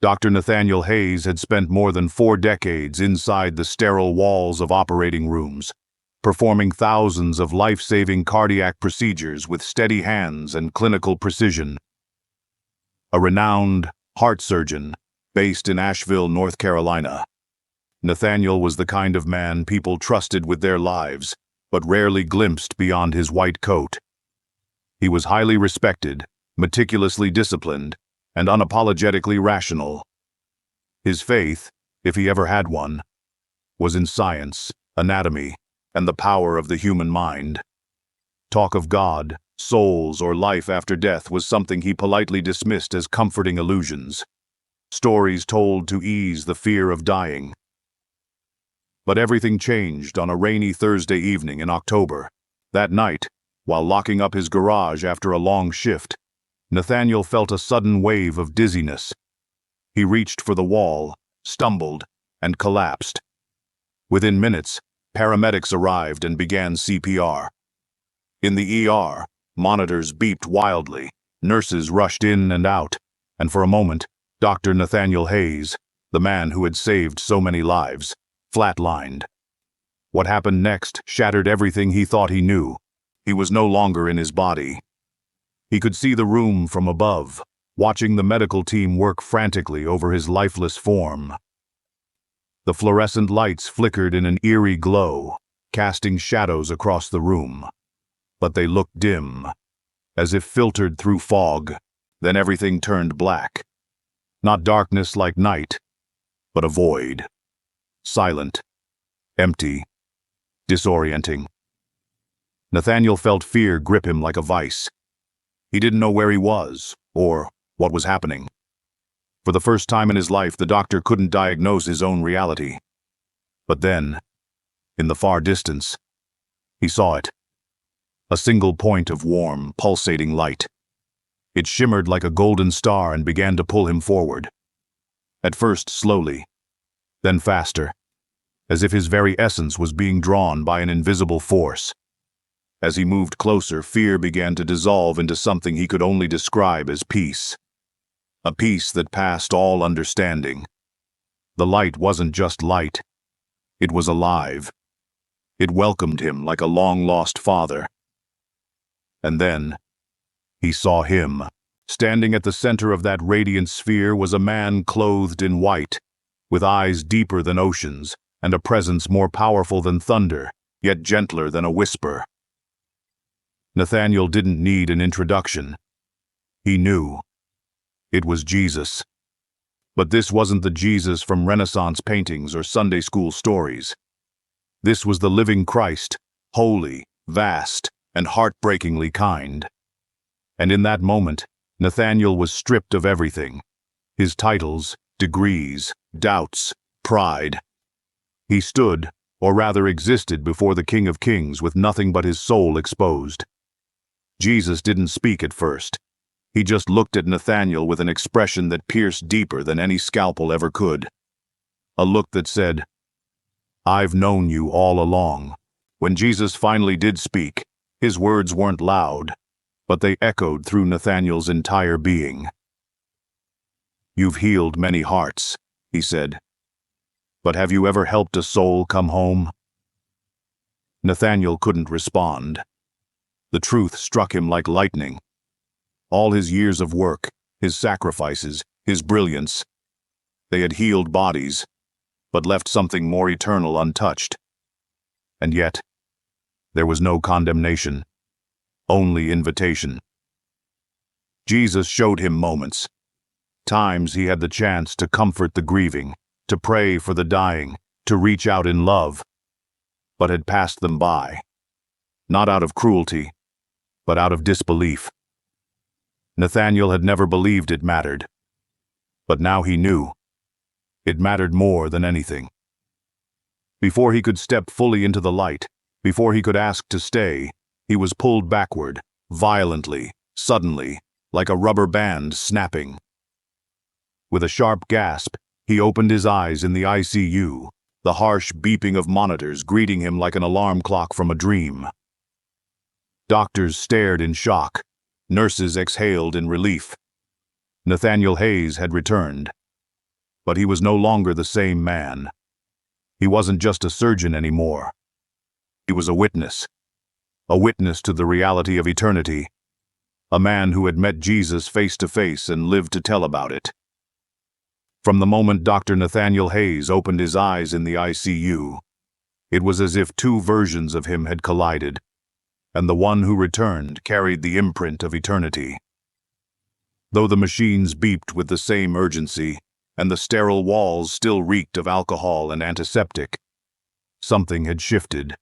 Dr. Nathaniel Hayes had spent more than 4 decades inside the sterile walls of operating rooms, performing thousands of life-saving cardiac procedures with steady hands and clinical precision. A renowned heart surgeon based in Asheville, North Carolina, Nathaniel was the kind of man people trusted with their lives, but rarely glimpsed beyond his white coat. He was highly respected, meticulously disciplined, and unapologetically rational. His faith, if he ever had one, was in science, anatomy, and the power of the human mind. Talk of God, souls, or life after death was something he politely dismissed as comforting illusions, stories told to ease the fear of dying. But everything changed on a rainy Thursday evening in October. That night, while locking up his garage after a long shift, Nathaniel felt a sudden wave of dizziness. He reached for the wall, stumbled, and collapsed. Within minutes, paramedics arrived and began CPR. In the ER, monitors beeped wildly, nurses rushed in and out, and for a moment, Dr. Nathaniel Hayes, the man who had saved so many lives, flatlined. What happened next shattered everything he thought he knew. He was no longer in his body. He could see the room from above, watching the medical team work frantically over his lifeless form. The fluorescent lights flickered in an eerie glow, casting shadows across the room. But they looked dim, as if filtered through fog. Then everything turned black. Not darkness like night, but a void. Silent, empty, disorienting. Nathaniel felt fear grip him like a vice. He didn't know where he was, or what was happening. For the first time in his life, the doctor couldn't diagnose his own reality. But then, in the far distance, he saw it. A single point of warm, pulsating light. It shimmered like a golden star and began to pull him forward. At first slowly, then faster, as if his very essence was being drawn by an invisible force. As he moved closer, fear began to dissolve into something he could only describe as peace. A peace that passed all understanding. The light wasn't just light. It was alive. It welcomed him like a long-lost father. And then, he saw him. Standing at the center of that radiant sphere was a man clothed in white, with eyes deeper than oceans, and a presence more powerful than thunder, yet gentler than a whisper. Nathaniel didn't need an introduction. He knew. It was Jesus. But this wasn't the Jesus from Renaissance paintings or Sunday school stories. This was the living Christ, holy, vast, and heartbreakingly kind. And in that moment, Nathaniel was stripped of everything. His titles, degrees, doubts, pride. He stood, or rather existed, before the King of Kings with nothing but his soul exposed. Jesus didn't speak at first. He just looked at Nathaniel with an expression that pierced deeper than any scalpel ever could. A look that said, "I've known you all along." When Jesus finally did speak, his words weren't loud, but they echoed through Nathaniel's entire being. "You've healed many hearts," he said. "But have you ever helped a soul come home?" Nathaniel couldn't respond. The truth struck him like lightning. All his years of work, his sacrifices, his brilliance, they had healed bodies, but left something more eternal untouched. And yet, there was no condemnation, only invitation. Jesus showed him moments. Times he had the chance to comfort the grieving, to pray for the dying, to reach out in love, but had passed them by. Not out of cruelty, but out of disbelief. Nathaniel had never believed it mattered, but now he knew. It mattered more than anything. Before he could step fully into the light, before he could ask to stay, he was pulled backward, violently, suddenly, like a rubber band snapping. With a sharp gasp, he opened his eyes in the ICU, the harsh beeping of monitors greeting him like an alarm clock from a dream. Doctors stared in shock. Nurses exhaled in relief. Nathaniel Hayes had returned. But he was no longer the same man. He wasn't just a surgeon anymore. He was a witness to the reality of eternity, a man who had met Jesus face to face and lived to tell about it. From the moment Dr. Nathaniel Hayes opened his eyes in the ICU, it was as if two versions of him had collided, and the one who returned carried the imprint of eternity. Though the machines beeped with the same urgency, and the sterile walls still reeked of alcohol and antiseptic, something had shifted.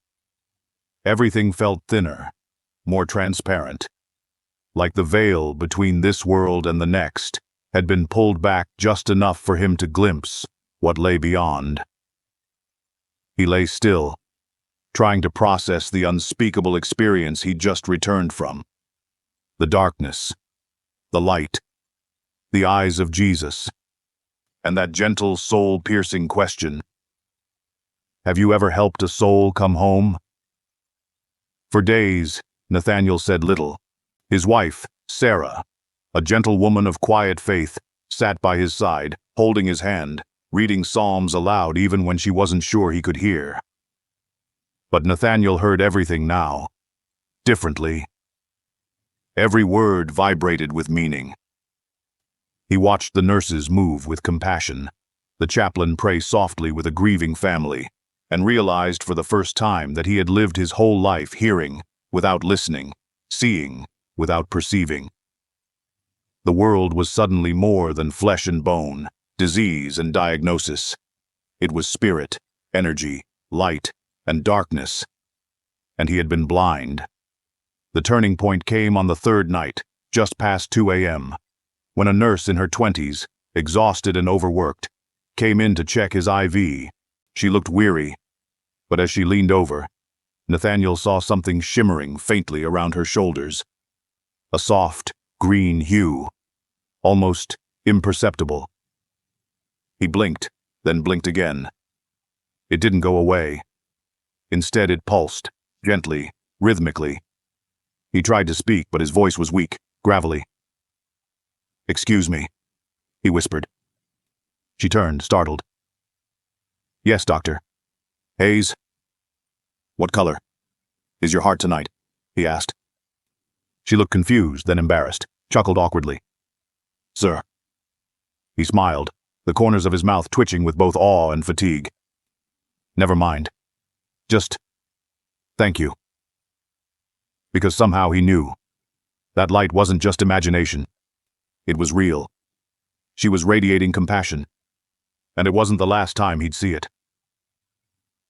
Everything felt thinner, more transparent, like the veil between this world and the next had been pulled back just enough for him to glimpse what lay beyond. He lay still, trying to process the unspeakable experience he'd just returned from. The darkness, the light, the eyes of Jesus, and that gentle, soul-piercing question, "Have you ever helped a soul come home?" For days, Nathaniel said little. His wife, Sarah, a gentle woman of quiet faith, sat by his side, holding his hand, reading psalms aloud even when she wasn't sure he could hear. But Nathaniel heard everything now, differently. Every word vibrated with meaning. He watched the nurses move with compassion, the chaplain pray softly with a grieving family, and realized for the first time that he had lived his whole life hearing without listening, seeing without perceiving. The world was suddenly more than flesh and bone, disease and diagnosis. It was spirit, energy, light, and darkness. And he had been blind. The turning point came on the third night, just past 2 a.m., when a nurse in her 20s, exhausted and overworked, came in to check his IV. She looked weary, but as she leaned over, Nathaniel saw something shimmering faintly around her shoulders. A soft, green hue, almost imperceptible. He blinked, then blinked again. It didn't go away. Instead, it pulsed, gently, rhythmically. He tried to speak, but his voice was weak, gravelly. "Excuse me," he whispered. She turned, startled. "Yes, doctor. Hayes." "What color is your heart tonight?" he asked. She looked confused, then embarrassed, chuckled awkwardly. "Sir." He smiled, the corners of his mouth twitching with both awe and fatigue. "Never mind. Just thank you." Because somehow he knew. That light wasn't just imagination. It was real. She was radiating compassion, and it wasn't the last time he'd see it.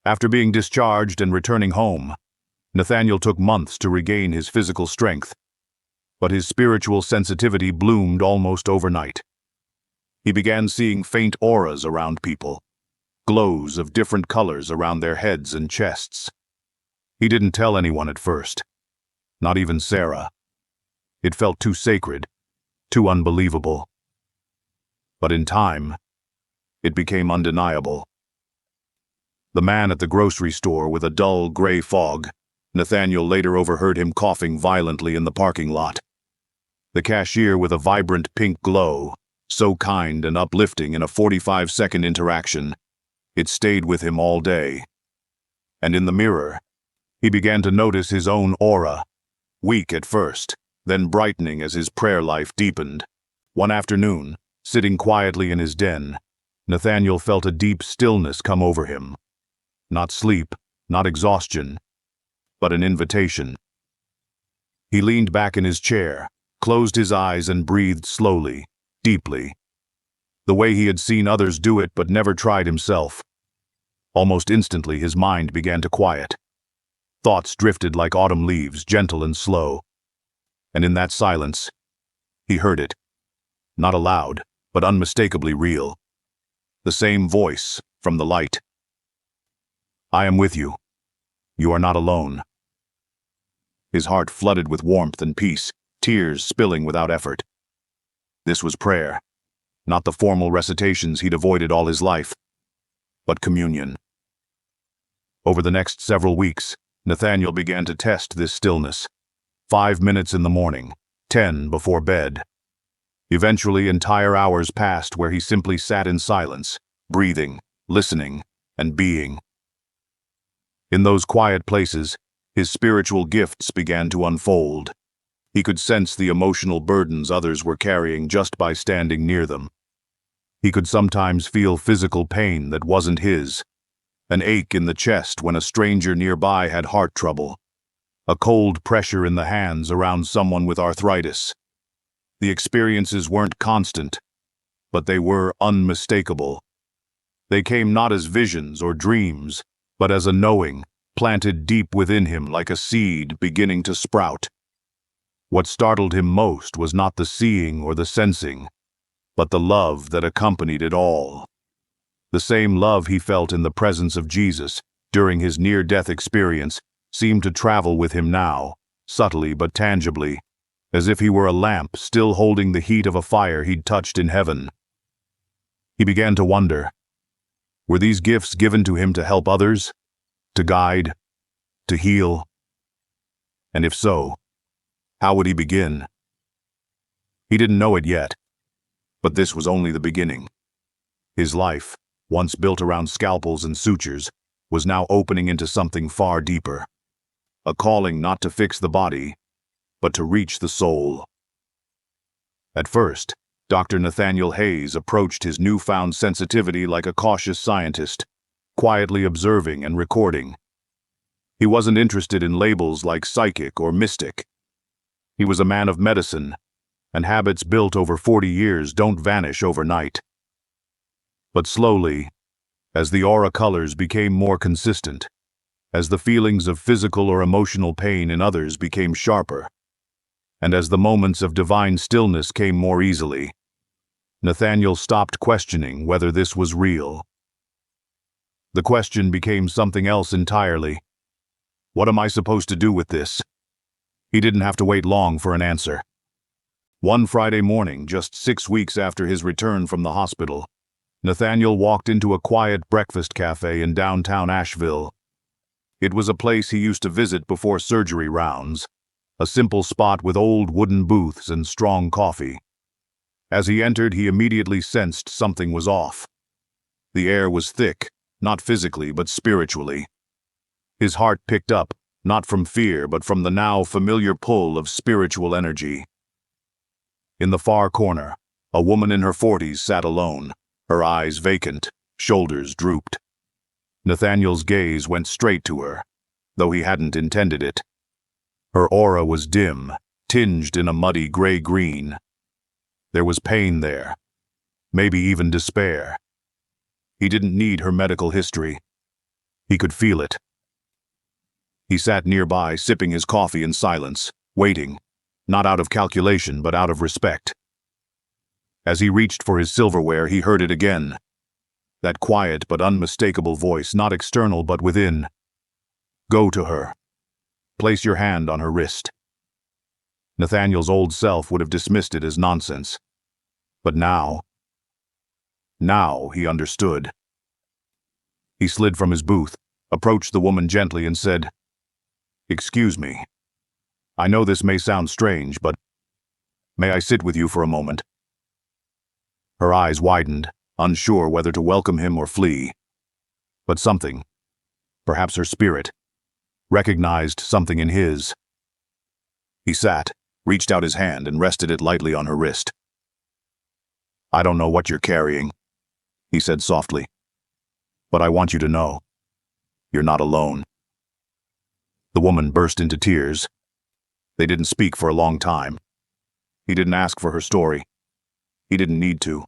After being discharged and returning home, Nathaniel took months to regain his physical strength, but his spiritual sensitivity bloomed almost overnight. He began seeing faint auras around people, glows of different colors around their heads and chests. He didn't tell anyone at first, not even Sarah. It felt too sacred, too unbelievable. But in time, it became undeniable. The man at the grocery store with a dull gray fog, Nathaniel later overheard him coughing violently in the parking lot. The cashier with a vibrant pink glow, so kind and uplifting in a 45-second interaction, it stayed with him all day. And in the mirror, he began to notice his own aura, weak at first, then brightening as his prayer life deepened. One afternoon, sitting quietly in his den, Nathaniel felt a deep stillness come over him. Not sleep, not exhaustion, but an invitation. He leaned back in his chair, closed his eyes and breathed slowly, deeply, the way he had seen others do it but never tried himself. Almost instantly his mind began to quiet. Thoughts drifted like autumn leaves, gentle and slow. And in that silence, he heard it. Not aloud, but unmistakably real. The same voice from the light. "I am with you. You are not alone." His heart flooded with warmth and peace, tears spilling without effort. This was prayer, not the formal recitations he'd avoided all his life, but communion. Over the next several weeks, Nathaniel began to test this stillness. 5 minutes in the morning, 10 before bed. Eventually, entire hours passed where he simply sat in silence, breathing, listening, and being. In those quiet places, his spiritual gifts began to unfold. He could sense the emotional burdens others were carrying just by standing near them. He could sometimes feel physical pain that wasn't his, an ache in the chest when a stranger nearby had heart trouble, a cold pressure in the hands around someone with arthritis. The experiences weren't constant, but they were unmistakable. They came not as visions or dreams, but as a knowing, planted deep within him like a seed beginning to sprout. What startled him most was not the seeing or the sensing, but the love that accompanied it all. The same love he felt in the presence of Jesus during his near-death experience seemed to travel with him now, subtly but tangibly, as if he were a lamp still holding the heat of a fire he'd touched in heaven. He began to wonder, were these gifts given to him to help others, to guide, to heal? And if so, how would he begin? He didn't know it yet, but this was only the beginning. His life, once built around scalpels and sutures, was now opening into something far deeper. A calling not to fix the body, but to reach the soul. At first, Dr. Nathaniel Hayes approached his newfound sensitivity like a cautious scientist, quietly observing and recording. He wasn't interested in labels like psychic or mystic. He was a man of medicine, and habits built over 40 years don't vanish overnight. But slowly, as the aura colors became more consistent, as the feelings of physical or emotional pain in others became sharper, and as the moments of divine stillness came more easily, Nathaniel stopped questioning whether this was real. The question became something else entirely. What am I supposed to do with this? He didn't have to wait long for an answer. One Friday morning, just 6 weeks after his return from the hospital, Nathaniel walked into a quiet breakfast cafe in downtown Asheville. It was a place he used to visit before surgery rounds, a simple spot with old wooden booths and strong coffee. As he entered, he immediately sensed something was off. The air was thick, not physically but spiritually. His heart picked up, not from fear but from the now familiar pull of spiritual energy. In the far corner, a woman in her 40s sat alone, her eyes vacant, shoulders drooped. Nathaniel's gaze went straight to her, though he hadn't intended it. Her aura was dim, tinged in a muddy gray-green. There was pain there, maybe even despair. He didn't need her medical history. He could feel it. He sat nearby, sipping his coffee in silence, waiting, not out of calculation but out of respect. As he reached for his silverware, he heard it again. That quiet but unmistakable voice, not external but within. Go to her. Place your hand on her wrist. Nathaniel's old self would have dismissed it as nonsense. But now he understood. He slid from his booth, approached the woman gently and said, "Excuse me. I know this may sound strange, but may I sit with you for a moment?" Her eyes widened, unsure whether to welcome him or flee. But something, perhaps her spirit, recognized something in his. He sat, reached out his hand and rested it lightly on her wrist. "I don't know what you're carrying," he said softly, "but I want you to know. You're not alone." The woman burst into tears. They didn't speak for a long time. He didn't ask for her story. He didn't need to.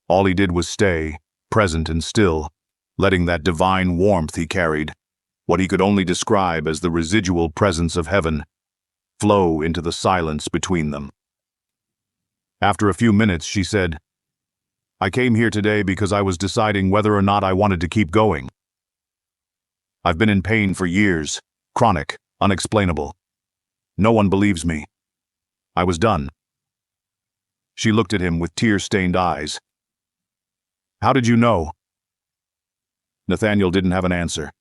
All he did was stay, present and still, letting that divine warmth he carried, what he could only describe as the residual presence of heaven, flow into the silence between them. After a few minutes, she said, "I came here today because I was deciding whether or not I wanted to keep going. I've been in pain for years, chronic, unexplainable. No one believes me. I was done." She looked at him with tear-stained eyes. "How did you know?" Nathaniel didn't have an answer.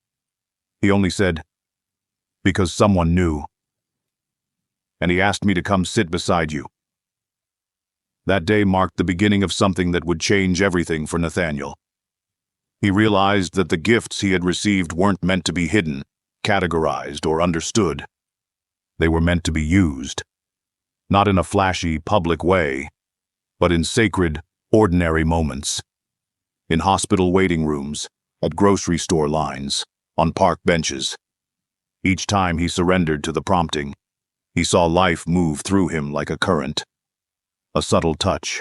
He only said, "Because someone knew. And he asked me to come sit beside you." That day marked the beginning of something that would change everything for Nathaniel. He realized that the gifts he had received weren't meant to be hidden, categorized, or understood. They were meant to be used. Not in a flashy, public way, but in sacred, ordinary moments. In hospital waiting rooms, at grocery store lines, on park benches. Each time he surrendered to the prompting, he saw life move through him like a current. A subtle touch,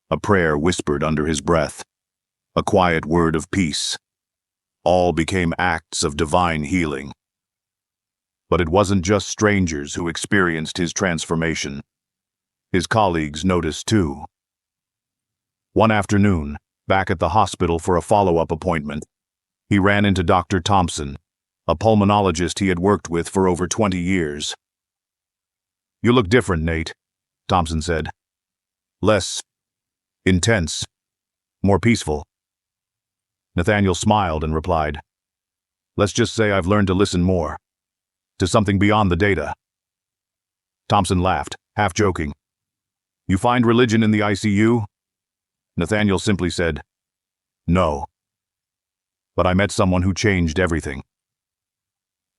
a prayer whispered under his breath, a quiet word of peace. All became acts of divine healing. But it wasn't just strangers who experienced his transformation. His colleagues noticed too. One afternoon, back at the hospital for a follow-up appointment, he ran into Dr. Thompson, a pulmonologist he had worked with for over 20 years. "You look different, Nate," Thompson said. "Less intense, more peaceful." Nathaniel smiled and replied, "Let's just say I've learned to listen more, to something beyond the data." Thompson laughed, half joking. "You find religion in the ICU?" Nathaniel simply said, "No. But I met someone who changed everything."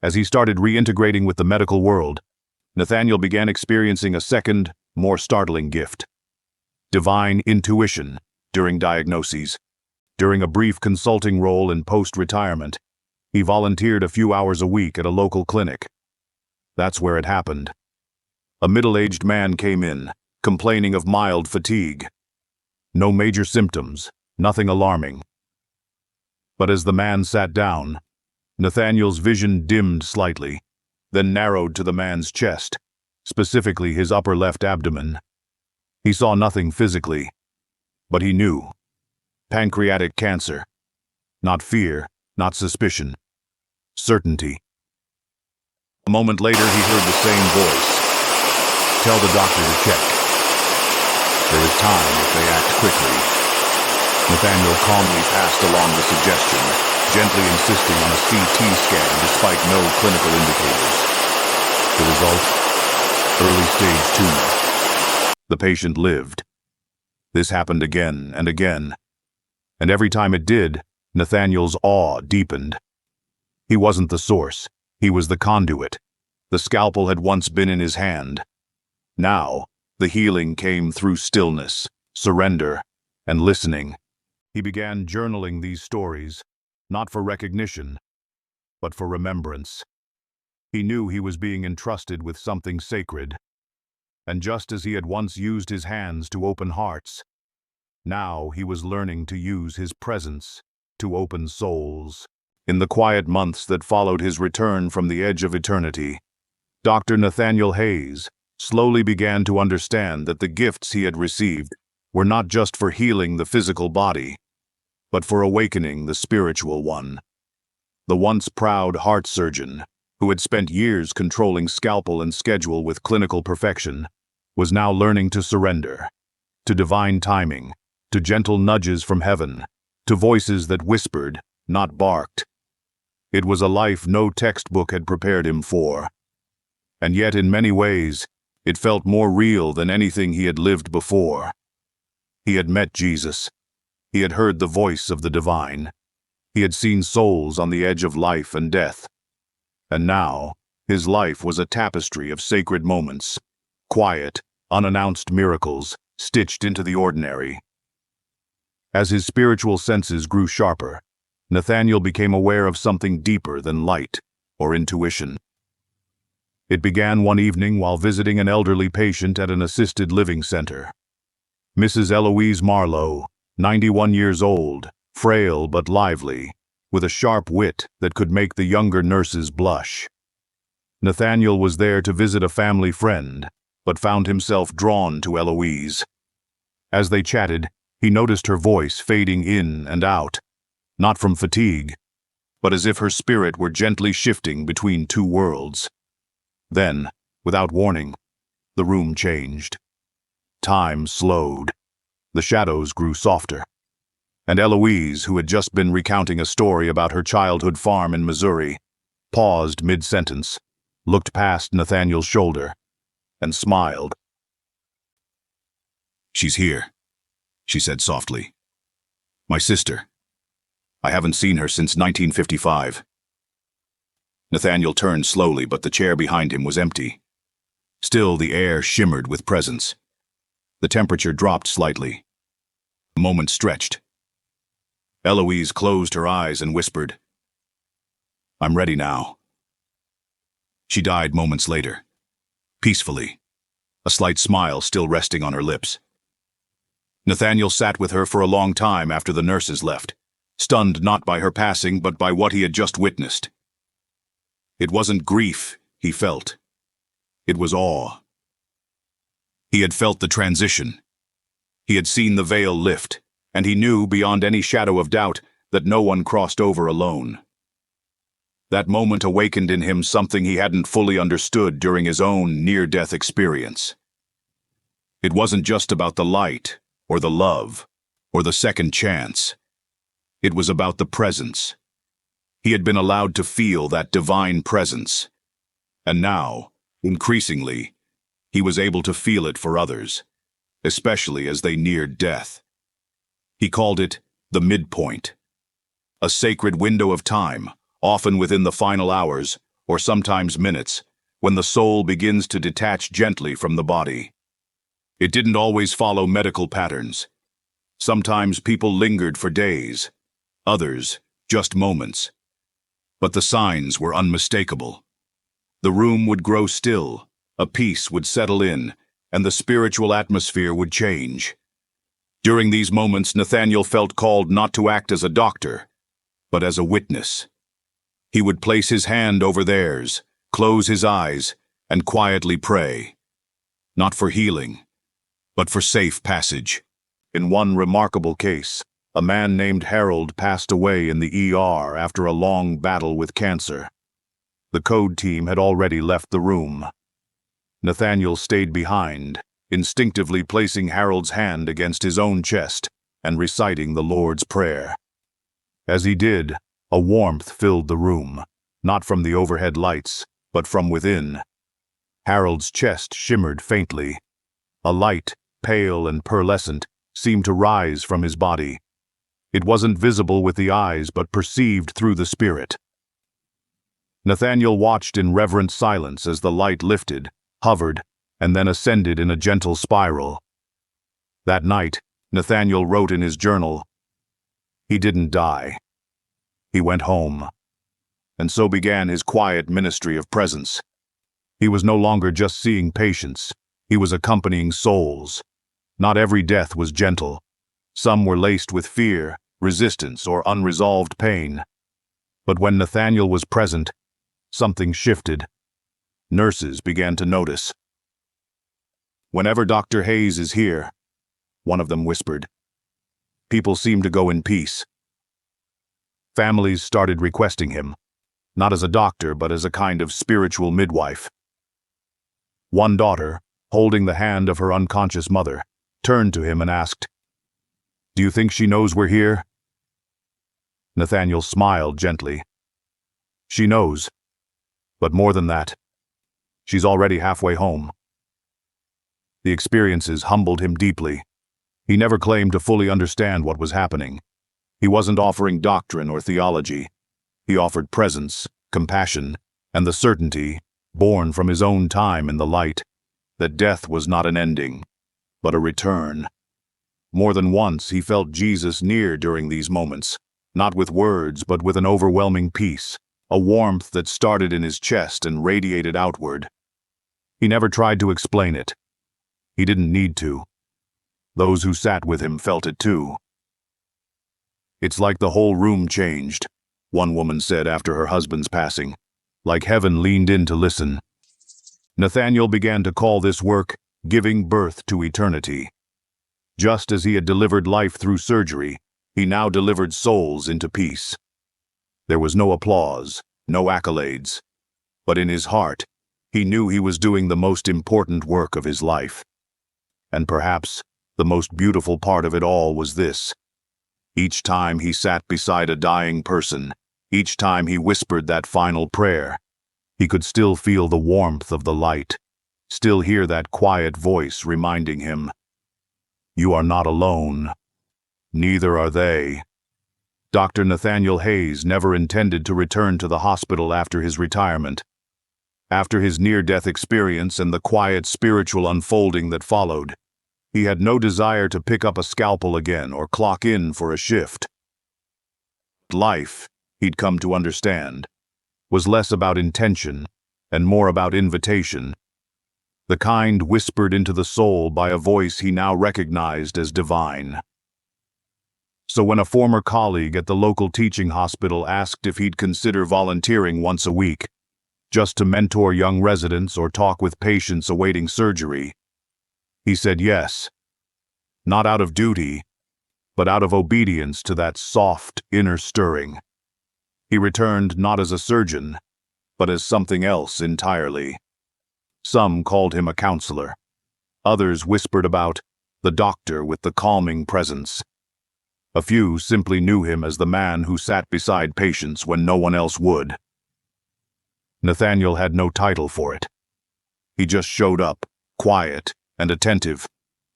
As he started reintegrating with the medical world, Nathaniel began experiencing a second, more startling gift. Divine intuition during diagnoses. During a brief consulting role in post-retirement, he volunteered a few hours a week at a local clinic. That's where it happened. A middle-aged man came in, complaining of mild fatigue. No major symptoms, nothing alarming. But as the man sat down, Nathaniel's vision dimmed slightly, then narrowed to the man's chest, specifically his upper left abdomen. He saw nothing physically, but he knew. Pancreatic cancer. Not fear, not suspicion. Certainty. A moment later, he heard the same voice. "Tell the doctor to check. There is time if they act quickly." Nathaniel calmly passed along the suggestion, gently insisting on a CT scan despite no clinical indicators. The result? Early-stage tumor. The patient lived. This happened again and again, and every time it did, Nathaniel's awe deepened. He wasn't the source, he was the conduit. The scalpel had once been in his hand. Now, the healing came through stillness, surrender, and listening. He began journaling these stories, not for recognition, but for remembrance. He knew he was being entrusted with something sacred. And just as he had once used his hands to open hearts, now he was learning to use his presence to open souls. In the quiet months that followed his return from the edge of eternity, Dr. Nathaniel Hayes slowly began to understand that the gifts he had received were not just for healing the physical body, but for awakening the spiritual one. The once proud heart surgeon, who had spent years controlling scalpel and schedule with clinical perfection, was now learning to surrender, to divine timing, to gentle nudges from heaven, to voices that whispered, not barked. It was a life no textbook had prepared him for. And yet, in many ways, it felt more real than anything he had lived before. He had met Jesus. He had heard the voice of the divine. He had seen souls on the edge of life and death. And now, his life was a tapestry of sacred moments, quiet, unannounced miracles stitched into the ordinary. As his spiritual senses grew sharper, Nathaniel became aware of something deeper than light or intuition. It began one evening while visiting an elderly patient at an assisted living center. Mrs. Eloise Marlowe, 91 years old, frail but lively, with a sharp wit that could make the younger nurses blush. Nathaniel was there to visit a family friend, but found himself drawn to Eloise. As they chatted, he noticed her voice fading in and out, not from fatigue, but as if her spirit were gently shifting between two worlds. Then, without warning, the room changed. Time slowed. The shadows grew softer. And Eloise, who had just been recounting a story about her childhood farm in Missouri, paused mid-sentence, looked past Nathaniel's shoulder, and smiled. "She's here," she said softly. "My sister. I haven't seen her since 1955. Nathaniel turned slowly, but the chair behind him was empty. Still, the air shimmered with presence. The temperature dropped slightly. A moment stretched. Eloise closed her eyes and whispered, "I'm ready now." She died moments later, peacefully, a slight smile still resting on her lips. Nathaniel sat with her for a long time after the nurses left, stunned not by her passing but by what he had just witnessed. It wasn't grief he felt. It was awe. He had felt the transition. He had seen the veil lift, and he knew beyond any shadow of doubt that no one crossed over alone. That moment awakened in him something he hadn't fully understood during his own near-death experience. It wasn't just about the light, or the love, or the second chance. It was about the presence. He had been allowed to feel that divine presence. And now, increasingly, he was able to feel it for others, especially as they neared death. He called it the midpoint, a sacred window of time, often within the final hours, or sometimes minutes, when the soul begins to detach gently from the body. It didn't always follow medical patterns. Sometimes people lingered for days, others just moments. But the signs were unmistakable. The room would grow still, a peace would settle in, and the spiritual atmosphere would change. During these moments, Nathaniel felt called not to act as a doctor, but as a witness. He would place his hand over theirs, close his eyes, and quietly pray. Not for healing, but for safe passage. In one remarkable case, a man named Harold passed away in the ER after a long battle with cancer. The code team had already left the room. Nathaniel stayed behind, instinctively placing Harold's hand against his own chest and reciting the Lord's Prayer. As he did, a warmth filled the room, not from the overhead lights, but from within. Harold's chest shimmered faintly. A light, pale and pearlescent, seemed to rise from his body. It wasn't visible with the eyes, but perceived through the spirit. Nathaniel watched in reverent silence as the light lifted, hovered, and then ascended in a gentle spiral. That night, Nathaniel wrote in his journal, "He didn't die. He went home." And so began his quiet ministry of presence. He was no longer just seeing patients. He was accompanying souls. Not every death was gentle. Some were laced with fear, resistance, or unresolved pain. But when Nathaniel was present, something shifted. Nurses began to notice. "Whenever Dr. Hayes is here," one of them whispered, "people seem to go in peace." Families started requesting him, not as a doctor, but as a kind of spiritual midwife. One daughter, holding the hand of her unconscious mother, turned to him and asked, "Do you think she knows we're here?" Nathaniel smiled gently. "She knows. But more than that, she's already halfway home." The experiences humbled him deeply. He never claimed to fully understand what was happening. He wasn't offering doctrine or theology. He offered presence, compassion, and the certainty, born from his own time in the light, that death was not an ending, but a return. More than once he felt Jesus near during these moments, not with words but with an overwhelming peace, a warmth that started in his chest and radiated outward. He never tried to explain it. He didn't need to. Those who sat with him felt it too. "It's like the whole room changed," one woman said after her husband's passing, like heaven leaned in to listen. Nathaniel began to call this work giving birth to eternity. Just as he had delivered life through surgery, he now delivered souls into peace. There was no applause, no accolades, but in his heart, he knew he was doing the most important work of his life. And perhaps the most beautiful part of it all was this. Each time he sat beside a dying person, each time he whispered that final prayer, he could still feel the warmth of the light, still hear that quiet voice reminding him, You are not alone. Neither are they. Dr. Nathaniel Hayes never intended to return to the hospital after his retirement. After his near-death experience and the quiet spiritual unfolding that followed, he had no desire to pick up a scalpel again or clock in for a shift. Life, he'd come to understand, was less about intention and more about invitation, the kind whispered into the soul by a voice he now recognized as divine. So when a former colleague at the local teaching hospital asked if he'd consider volunteering once a week, just to mentor young residents or talk with patients awaiting surgery, he said yes, not out of duty, but out of obedience to that soft inner stirring. He returned not as a surgeon, but as something else entirely. Some called him a counselor. Others whispered about the doctor with the calming presence. A few simply knew him as the man who sat beside patients when no one else would. Nathaniel had no title for it. He just showed up, quiet and attentive,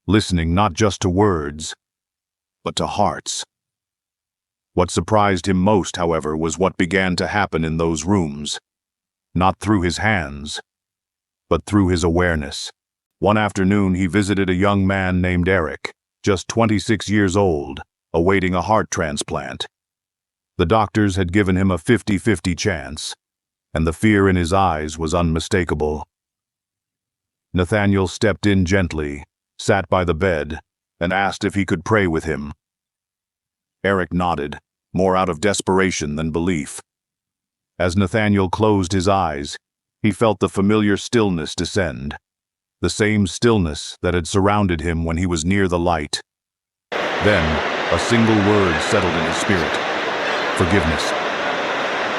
listening not just to words, but to hearts. What surprised him most, however, was what began to happen in those rooms. Not through his hands, but through his awareness. One afternoon he visited a young man named Eric, just 26 years old, awaiting a heart transplant. The doctors had given him a 50-50 chance, and the fear in his eyes was unmistakable. Nathaniel stepped in gently, sat by the bed, and asked if he could pray with him. Eric nodded, more out of desperation than belief. As Nathaniel closed his eyes, he felt the familiar stillness descend, the same stillness that had surrounded him when he was near the light. Then, a single word settled in his spirit: forgiveness.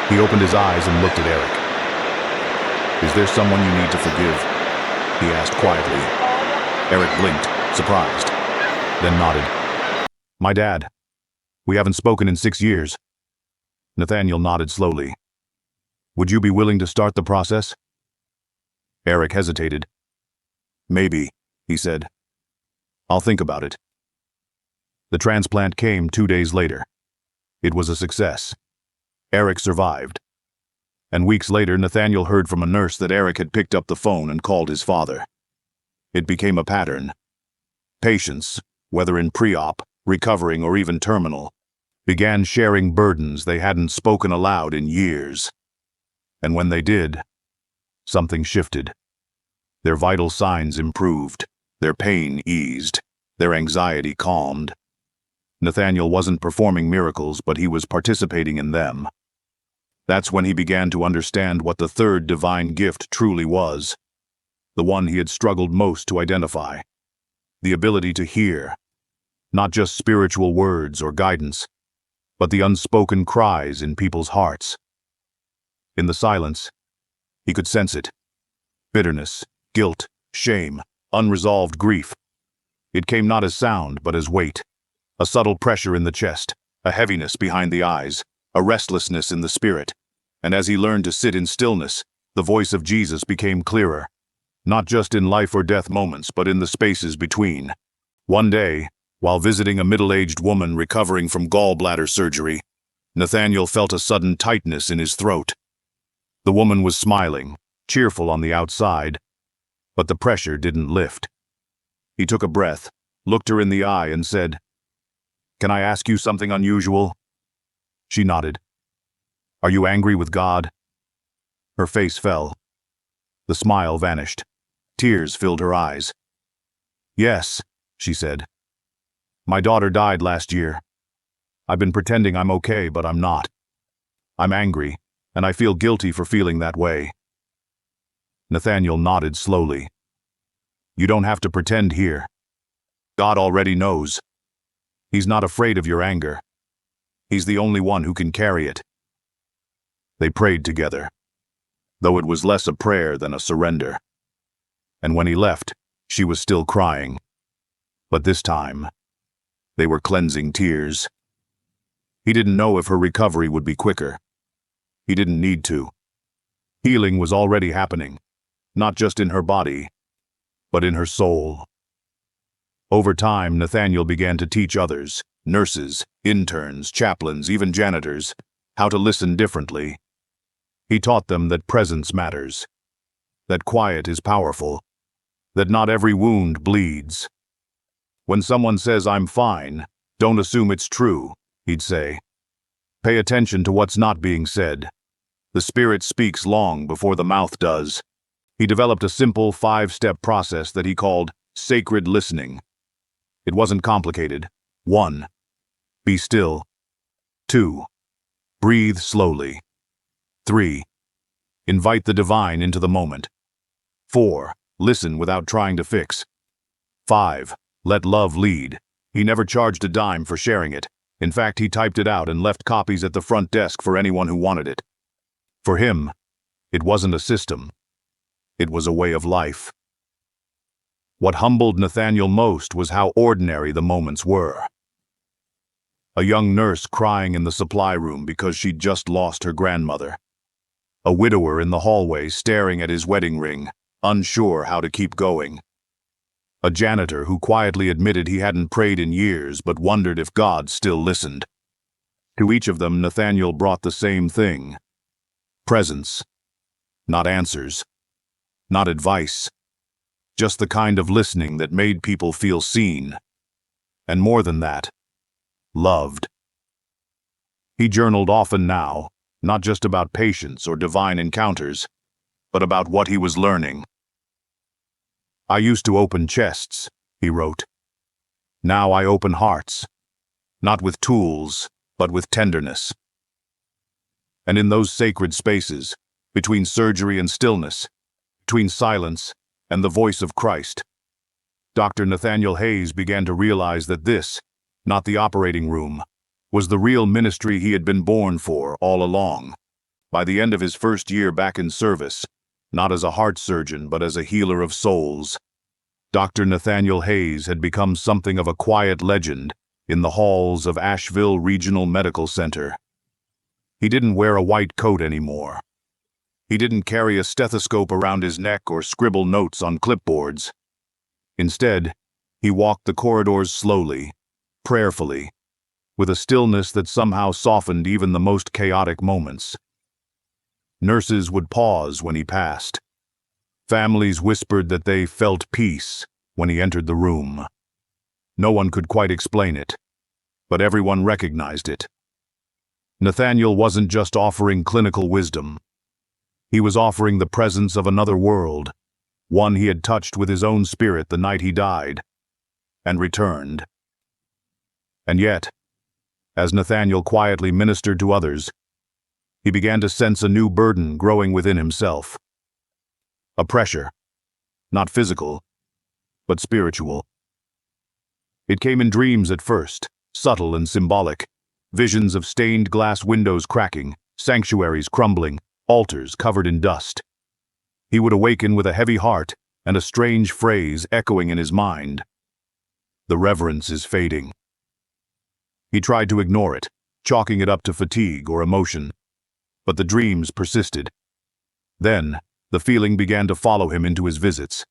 He opened his eyes and looked at Eric. "Is there someone you need to forgive?" he asked quietly. Eric blinked, surprised, then nodded. "My dad. We haven't spoken in 6 years." Nathaniel nodded slowly. "Would you be willing to start the process?" Eric hesitated. "Maybe," he said. "I'll think about it." The transplant came 2 days later. It was a success. Eric survived. And weeks later, Nathaniel heard from a nurse that Eric had picked up the phone and called his father. It became a pattern. Patients, whether in pre-op, recovering, or even terminal, began sharing burdens they hadn't spoken aloud in years. And when they did, something shifted. Their vital signs improved, their pain eased, their anxiety calmed. Nathaniel wasn't performing miracles, but he was participating in them. That's when he began to understand what the third divine gift truly was, the one he had struggled most to identify: the ability to hear, not just spiritual words or guidance, but the unspoken cries in people's hearts. In the silence, he could sense it: bitterness, guilt, shame, unresolved grief. It came not as sound, but as weight. A subtle pressure in the chest, a heaviness behind the eyes, a restlessness in the spirit. And as he learned to sit in stillness, the voice of Jesus became clearer, not just in life or death moments, but in the spaces between. One day, while visiting a middle-aged woman recovering from gallbladder surgery, Nathaniel felt a sudden tightness in his throat. The woman was smiling, cheerful on the outside, but the pressure didn't lift. He took a breath, looked her in the eye, and said, "Can I ask you something unusual?" She nodded. "Are you angry with God?" Her face fell. The smile vanished. Tears filled her eyes. "Yes," she said. "My daughter died last year. I've been pretending I'm okay, but I'm not. I'm angry, and I feel guilty for feeling that way." Nathaniel nodded slowly. "You don't have to pretend here. God already knows. He's not afraid of your anger. He's the only one who can carry it." They prayed together, though it was less a prayer than a surrender. And when he left, she was still crying. But this time, they were cleansing tears. He didn't know if her recovery would be quicker. He didn't need to. Healing was already happening, not just in her body, but in her soul. Over time, Nathaniel began to teach others, nurses, interns, chaplains, even janitors, how to listen differently. He taught them that presence matters, that quiet is powerful, that not every wound bleeds. When someone says, "I'm fine," don't assume it's true, he'd say. Pay attention to what's not being said. The spirit speaks long before the mouth does. He developed a simple 5-step process that he called sacred listening. It wasn't complicated. 1. Be still. 2. Breathe slowly. 3. Invite the divine into the moment. 4. Listen without trying to fix. 5. Let love lead. He never charged a dime for sharing it. In fact, he typed it out and left copies at the front desk for anyone who wanted it. For him, it wasn't a system. It was a way of life. What humbled Nathaniel most was how ordinary the moments were. A young nurse crying in the supply room because she'd just lost her grandmother. A widower in the hallway staring at his wedding ring, unsure how to keep going. A janitor who quietly admitted he hadn't prayed in years but wondered if God still listened. To each of them, Nathaniel brought the same thing: presence. Not answers. Not advice. Just the kind of listening that made people feel seen. And more than that, loved. He journaled often now, not just about patience or divine encounters, but about what he was learning. "I used to open chests," he wrote. "Now I open hearts, not with tools, but with tenderness." And in those sacred spaces, between surgery and stillness, between silence and the voice of Christ, Dr. Nathaniel Hayes began to realize that this, not the operating room, was the real ministry he had been born for all along. By the end of his first year back in service, not as a heart surgeon but as a healer of souls, Dr. Nathaniel Hayes had become something of a quiet legend in the halls of Asheville Regional Medical Center. He didn't wear a white coat anymore. He didn't carry a stethoscope around his neck or scribble notes on clipboards. Instead, he walked the corridors slowly, prayerfully, with a stillness that somehow softened even the most chaotic moments. Nurses would pause when he passed. Families whispered that they felt peace when he entered the room. No one could quite explain it, but everyone recognized it. Nathaniel wasn't just offering clinical wisdom. He was offering the presence of another world, one he had touched with his own spirit the night he died, and returned. And yet, as Nathaniel quietly ministered to others, he began to sense a new burden growing within himself. A pressure, not physical, but spiritual. It came in dreams at first, subtle and symbolic, visions of stained glass windows cracking, sanctuaries crumbling, altars covered in dust. He would awaken with a heavy heart and a strange phrase echoing in his mind: "The reverence is fading." He tried to ignore it, chalking it up to fatigue or emotion, but the dreams persisted. Then, the feeling began to follow him into his visits.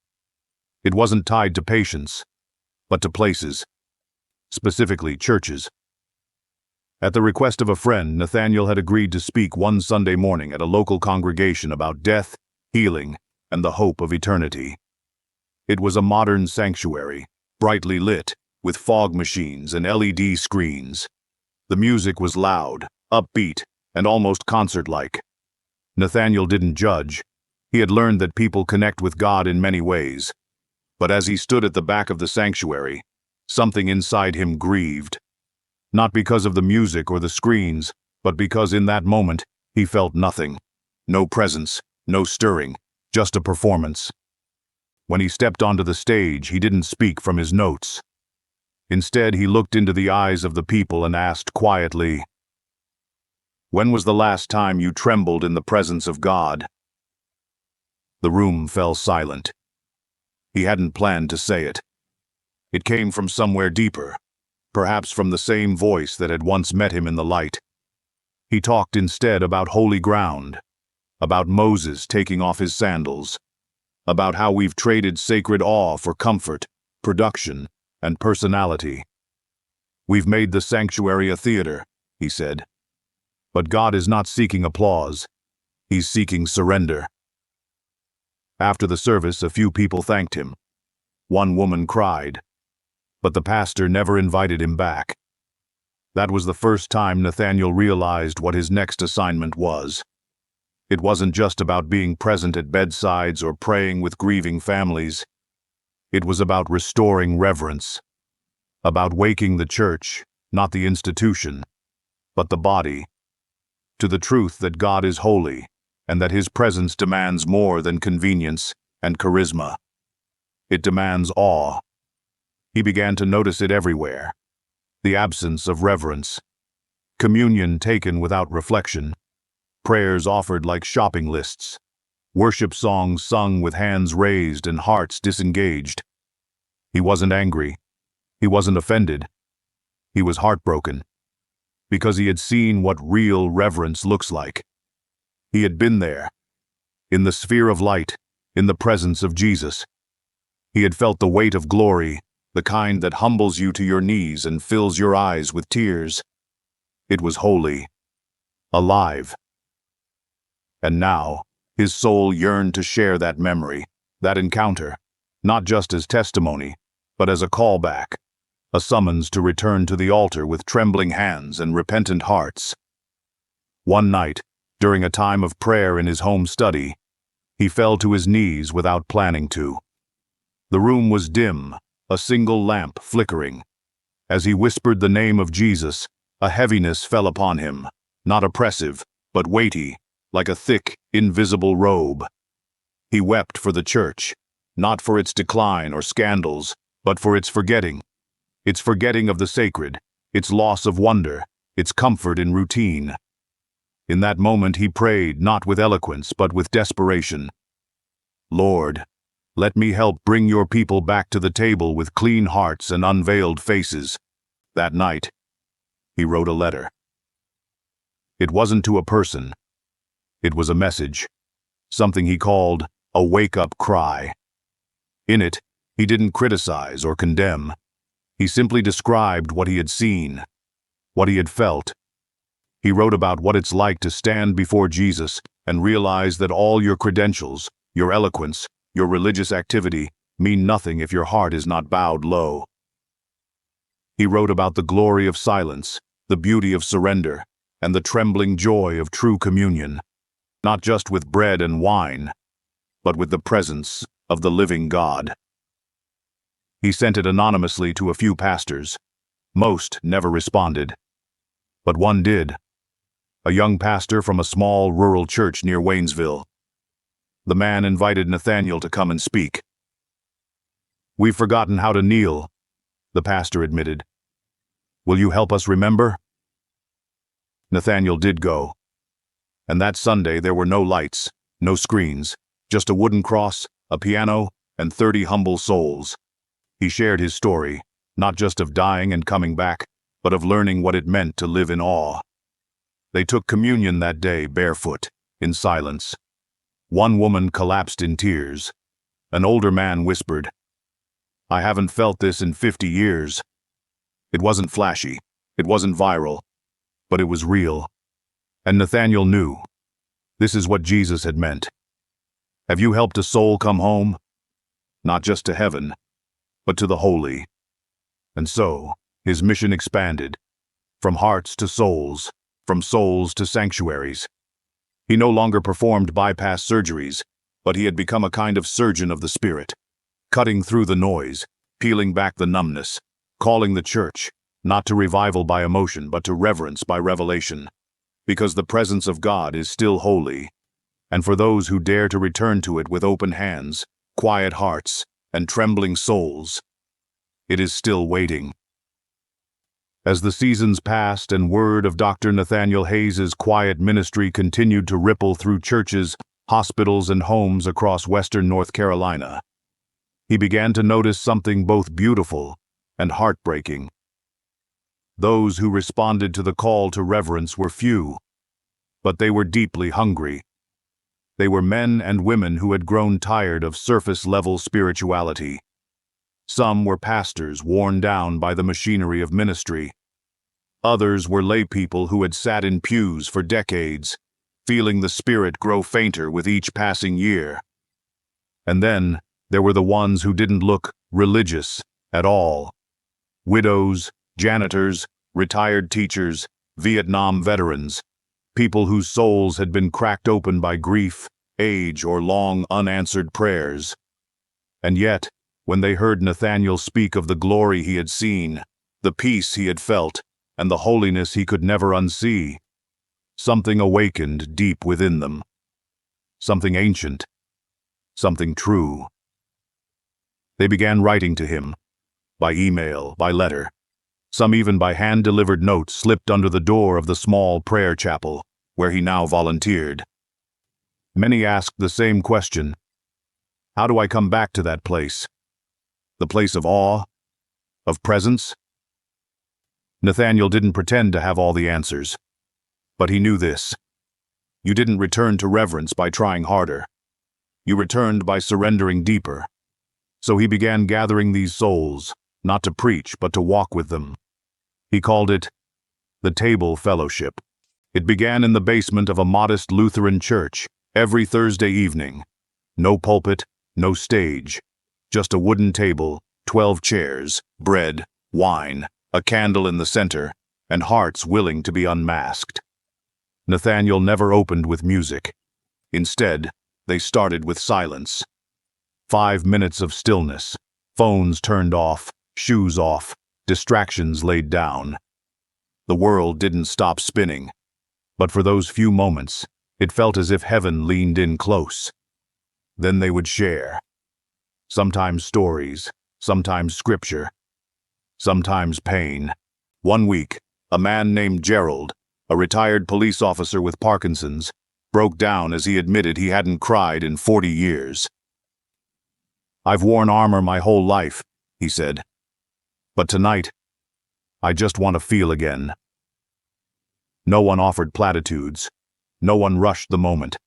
It wasn't tied to patients, but to places, specifically churches. At the request of a friend, Nathaniel had agreed to speak one Sunday morning at a local congregation about death, healing, and the hope of eternity. It was a modern sanctuary, brightly lit, with fog machines and LED screens. The music was loud, upbeat, and almost concert-like. Nathaniel didn't judge. He had learned that people connect with God in many ways. But as he stood at the back of the sanctuary, something inside him grieved. Not because of the music or the screens, but because in that moment, he felt nothing. No presence, no stirring, just a performance. When he stepped onto the stage, he didn't speak from his notes. Instead, he looked into the eyes of the people and asked quietly, "When was the last time you trembled in the presence of God?" The room fell silent. He hadn't planned to say it. It came from somewhere deeper, perhaps from the same voice that had once met him in the light. He talked instead about holy ground, about Moses taking off his sandals, about how we've traded sacred awe for comfort, production, and personality. "We've made the sanctuary a theater," he said. "But God is not seeking applause. He's seeking surrender." After the service, a few people thanked him. One woman cried, but the pastor never invited him back. That was the first time Nathaniel realized what his next assignment was. It wasn't just about being present at bedsides or praying with grieving families. It was about restoring reverence, about waking the church, not the institution, but the body, to the truth that God is holy and that His presence demands more than convenience and charisma. It demands awe. He began to notice it everywhere. The absence of reverence, communion taken without reflection, prayers offered like shopping lists, worship songs sung with hands raised and hearts disengaged. He wasn't angry. He wasn't offended. He was heartbroken, because he had seen what real reverence looks like. He had been there, in the sphere of light, in the presence of Jesus. He had felt the weight of glory, the kind that humbles you to your knees and fills your eyes with tears. It was holy, alive. And now, his soul yearned to share that memory, that encounter, not just as testimony, but as a callback, a summons to return to the altar with trembling hands and repentant hearts. One night, during a time of prayer in his home study, he fell to his knees without planning to. The room was dim, a single lamp flickering. As he whispered the name of Jesus, a heaviness fell upon him, not oppressive, but weighty, like a thick, invisible robe. He wept for the church, not for its decline or scandals, but for its forgetting of the sacred, its loss of wonder, its comfort in routine. In that moment he prayed not with eloquence but with desperation. "Lord, let me help bring your people back to the table with clean hearts and unveiled faces." That night, he wrote a letter. It wasn't to a person. It was a message, something he called a wake-up cry. In it, he didn't criticize or condemn. He simply described what he had seen, what he had felt. He wrote about what it's like to stand before Jesus and realize that all your credentials, your eloquence, your religious activity mean nothing if your heart is not bowed low. He wrote about the glory of silence, the beauty of surrender, and the trembling joy of true communion, not just with bread and wine, but with the presence of the living God. He sent it anonymously to a few pastors. Most never responded, but one did. A young pastor from a small rural church near Waynesville. The man invited Nathaniel to come and speak. "We've forgotten how to kneel," the pastor admitted. "Will you help us remember?" Nathaniel did go. And that Sunday there were no lights, no screens, just a wooden cross, a piano, and 30 humble souls. He shared his story, not just of dying and coming back, but of learning what it meant to live in awe. They took communion that day barefoot, in silence. One woman collapsed in tears. An older man whispered, "I haven't felt this in 50 years. It wasn't flashy, it wasn't viral, but it was real." And Nathaniel knew. This is what Jesus had meant. Have you helped a soul come home? Not just to heaven, but to the holy. And so, his mission expanded, from hearts to souls, from souls to sanctuaries. He no longer performed bypass surgeries, but he had become a kind of surgeon of the spirit, cutting through the noise, peeling back the numbness, calling the church, not to revival by emotion, but to reverence by revelation. Because the presence of God is still holy, and for those who dare to return to it with open hands, quiet hearts, and trembling souls, it is still waiting. As the seasons passed and word of Dr. Nathaniel Hayes' quiet ministry continued to ripple through churches, hospitals, and homes across western North Carolina, he began to notice something both beautiful and heartbreaking. Those who responded to the call to reverence were few, but they were deeply hungry. They were men and women who had grown tired of surface-level spirituality. Some were pastors worn down by the machinery of ministry. Others were laypeople who had sat in pews for decades, feeling the spirit grow fainter with each passing year. And then there were the ones who didn't look religious at all. Widows, janitors, retired teachers, Vietnam veterans, people whose souls had been cracked open by grief, age, or long unanswered prayers. And yet, when they heard Nathaniel speak of the glory he had seen, the peace he had felt, and the holiness he could never unsee, something awakened deep within them. Something ancient, something true. They began writing to him, by email, by letter. Some even by hand-delivered notes slipped under the door of the small prayer chapel, where he now volunteered. Many asked the same question: how do I come back to that place? The place of awe? Of presence? Nathaniel didn't pretend to have all the answers. But he knew this: you didn't return to reverence by trying harder. You returned by surrendering deeper. So he began gathering these souls, not to preach, but to walk with them. He called it the Table Fellowship. It began in the basement of a modest Lutheran church, every Thursday evening. No pulpit, no stage, just a wooden table, 12 chairs, bread, wine, a candle in the center, and hearts willing to be unmasked. Nathaniel never opened with music. Instead, they started with silence. 5 minutes of stillness, phones turned off, shoes off, distractions laid down. The world didn't stop spinning, but for those few moments, it felt as if heaven leaned in close. Then they would share. Sometimes stories, sometimes scripture, sometimes pain. One week, a man named Gerald, a retired police officer with Parkinson's, broke down as he admitted he hadn't cried in 40 years. "I've worn armor my whole life," he said. "But tonight, I just want to feel again." No one offered platitudes. No one rushed the moment.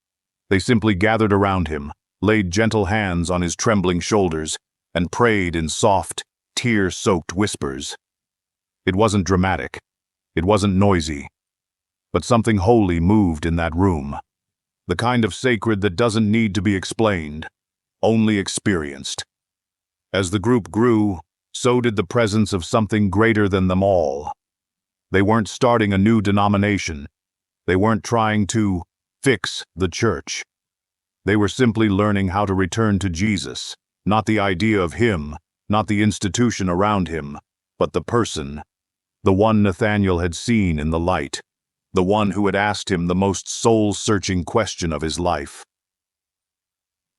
They simply gathered around him, laid gentle hands on his trembling shoulders, and prayed in soft, tear-soaked whispers. It wasn't dramatic. It wasn't noisy. But something holy moved in that room. The kind of sacred that doesn't need to be explained, only experienced. As the group grew, so did the presence of something greater than them all. They weren't starting a new denomination. They weren't trying to fix the church. They were simply learning how to return to Jesus, not the idea of him, not the institution around him, but the person, the one Nathaniel had seen in the light, the one who had asked him the most soul-searching question of his life.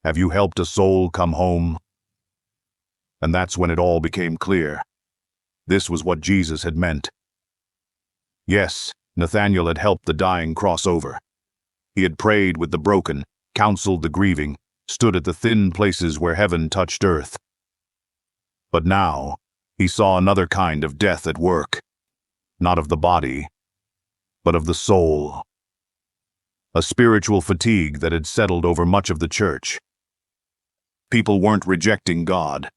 "Have you helped a soul come home?" And that's when it all became clear. This was what Jesus had meant. Yes, Nathaniel had helped the dying cross over. He had prayed with the broken, counseled the grieving, stood at the thin places where heaven touched earth. But now, he saw another kind of death at work. Not of the body, but of the soul. A spiritual fatigue that had settled over much of the church. People weren't rejecting God.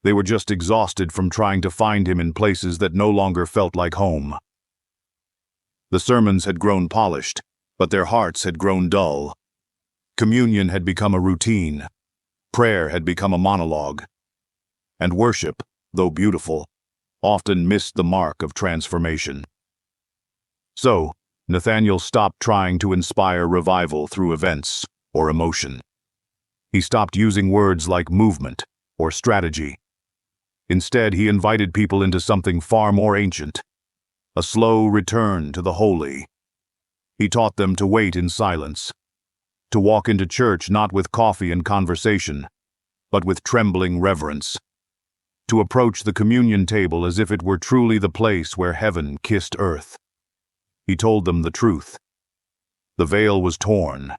They were just exhausted from trying to find him in places that no longer felt like home. The sermons had grown polished, but their hearts had grown dull. Communion had become a routine. Prayer had become a monologue. And worship, though beautiful, often missed the mark of transformation. So, Nathaniel stopped trying to inspire revival through events or emotion. He stopped using words like movement or strategy. Instead, he invited people into something far more ancient, a slow return to the holy. He taught them to wait in silence, to walk into church not with coffee and conversation, but with trembling reverence, to approach the communion table as if it were truly the place where heaven kissed earth. He told them the truth. The veil was torn,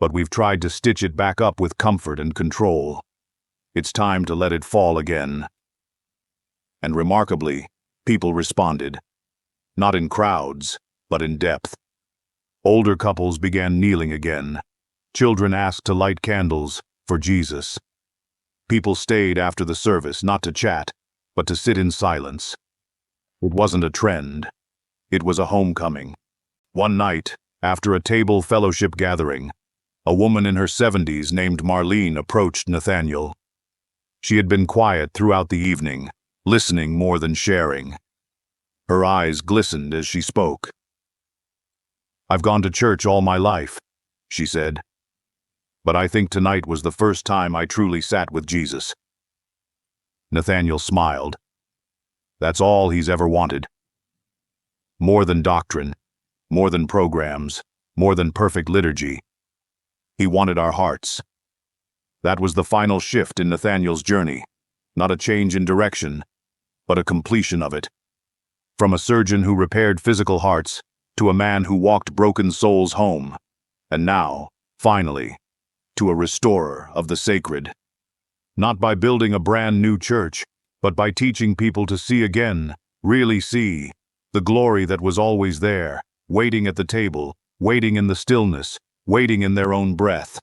but we've tried to stitch it back up with comfort and control. It's time to let it fall again. And remarkably, people responded. Not in crowds, but in depth. Older couples began kneeling again. Children asked to light candles for Jesus. People stayed after the service not to chat, but to sit in silence. It wasn't a trend. It was a homecoming. One night, after a table fellowship gathering, a woman in her 70s named Marlene approached Nathaniel. She had been quiet throughout the evening, listening more than sharing. Her eyes glistened as she spoke. "I've gone to church all my life," she said. "But I think tonight was the first time I truly sat with Jesus." Nathaniel smiled. That's all he's ever wanted. More than doctrine, more than programs, more than perfect liturgy. He wanted our hearts. That was the final shift in Nathaniel's journey, not a change in direction, but a completion of it. From a surgeon who repaired physical hearts to a man who walked broken souls home, and now, finally, to a restorer of the sacred. Not by building a brand new church, but by teaching people to see again, really see, the glory that was always there, waiting at the table, waiting in the stillness, waiting in their own breath.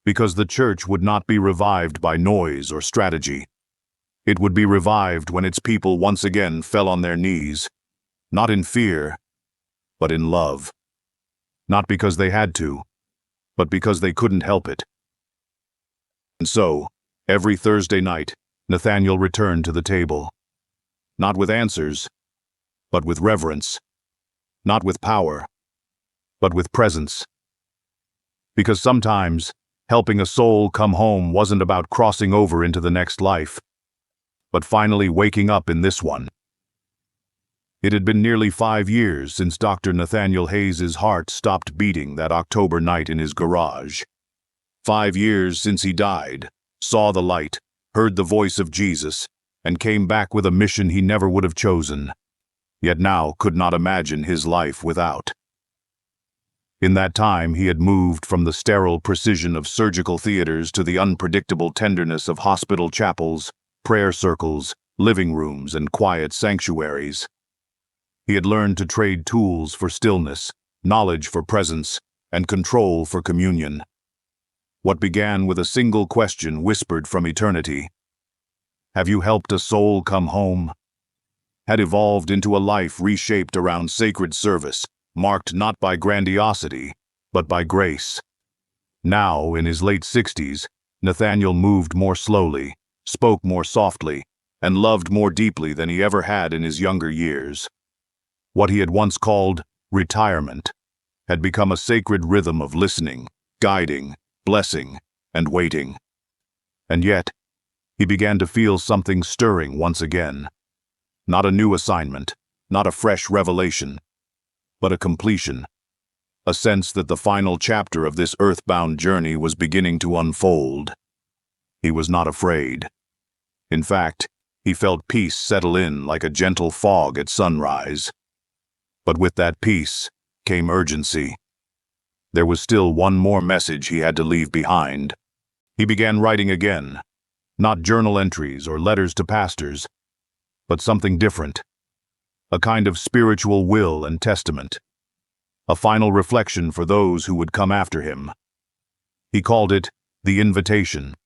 Because the church would not be revived by noise or strategy. It would be revived when its people once again fell on their knees, not in fear, but in love. Not because they had to, but because they couldn't help it. And so, every Thursday night, Nathaniel returned to the table. Not with answers, but with reverence. Not with power, but with presence. Because sometimes, helping a soul come home wasn't about crossing over into the next life, but finally waking up in this one. It had been nearly 5 years since Dr. Nathaniel Hayes' heart stopped beating that October night in his garage. 5 years since he died, saw the light, heard the voice of Jesus, and came back with a mission he never would have chosen, yet now could not imagine his life without. In that time, he had moved from the sterile precision of surgical theaters to the unpredictable tenderness of hospital chapels, prayer circles, living rooms, and quiet sanctuaries. He had learned to trade tools for stillness, knowledge for presence, and control for communion. What began with a single question whispered from eternity, "Have you helped a soul come home?" had evolved into a life reshaped around sacred service, marked not by grandiosity, but by grace. Now, in his late 60s, Nathaniel moved more slowly, spoke more softly, and loved more deeply than he ever had in his younger years. What he had once called retirement had become a sacred rhythm of listening, guiding, blessing, and waiting. And yet, he began to feel something stirring once again. Not a new assignment, not a fresh revelation, but a completion. A sense that the final chapter of this earthbound journey was beginning to unfold. He was not afraid. In fact, he felt peace settle in like a gentle fog at sunrise. But with that peace came urgency. There was still one more message he had to leave behind. He began writing again, not journal entries or letters to pastors, but something different, a kind of spiritual will and testament, a final reflection for those who would come after him. He called it the invitation.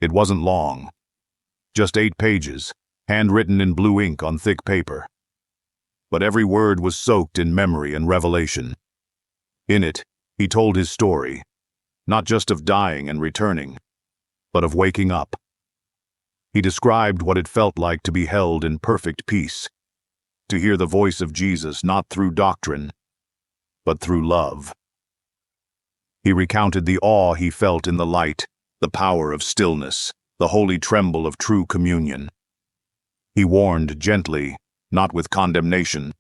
It wasn't long, just 8 pages, handwritten in blue ink on thick paper. But every word was soaked in memory and revelation. In it, he told his story, not just of dying and returning, but of waking up. He described what it felt like to be held in perfect peace, to hear the voice of Jesus not through doctrine, but through love. He recounted the awe he felt in the light, the power of stillness, the holy tremble of true communion. He warned gently, not with condemnation,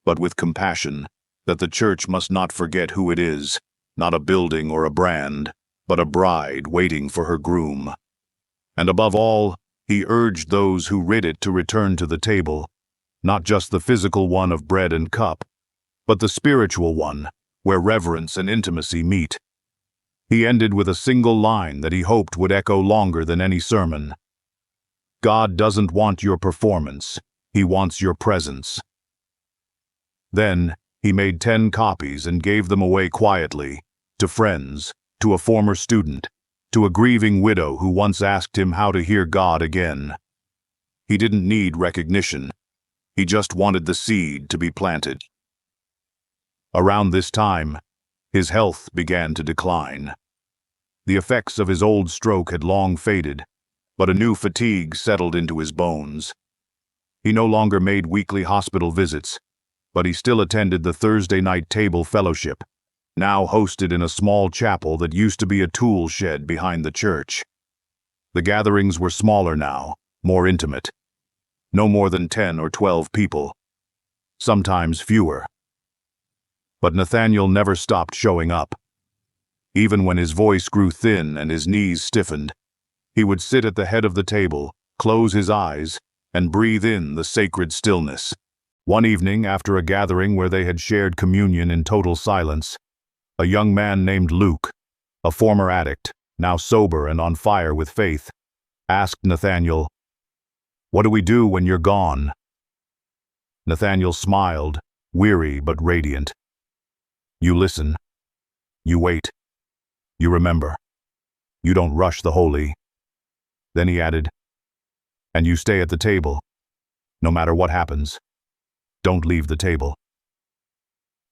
but with compassion, that the church must not forget who it is, not a building or a brand, but a bride waiting for her groom. And above all, he urged those who rid it to return to the table, not just the physical one of bread and cup, but the spiritual one, where reverence and intimacy meet. He ended with a single line that he hoped would echo longer than any sermon. God doesn't want your performance, He wants your presence. Then, he made 10 copies and gave them away quietly, to friends, to a former student, to a grieving widow who once asked him how to hear God again. He didn't need recognition. He just wanted the seed to be planted. Around this time, his health began to decline. The effects of his old stroke had long faded, but a new fatigue settled into his bones. He no longer made weekly hospital visits, but he still attended the Thursday night table fellowship, now hosted in a small chapel that used to be a tool shed behind the church. The gatherings were smaller now, more intimate. No more than 10 or 12 people, sometimes fewer. But Nathaniel never stopped showing up. Even when his voice grew thin and his knees stiffened, he would sit at the head of the table, close his eyes, and breathe in the sacred stillness. One evening, after a gathering where they had shared communion in total silence, a young man named Luke, a former addict, now sober and on fire with faith, asked Nathaniel, "What do we do when you're gone?" Nathaniel smiled, weary but radiant. "You listen. You wait. You remember. You don't rush the holy." Then he added, "And you stay at the table, no matter what happens. Don't leave the table."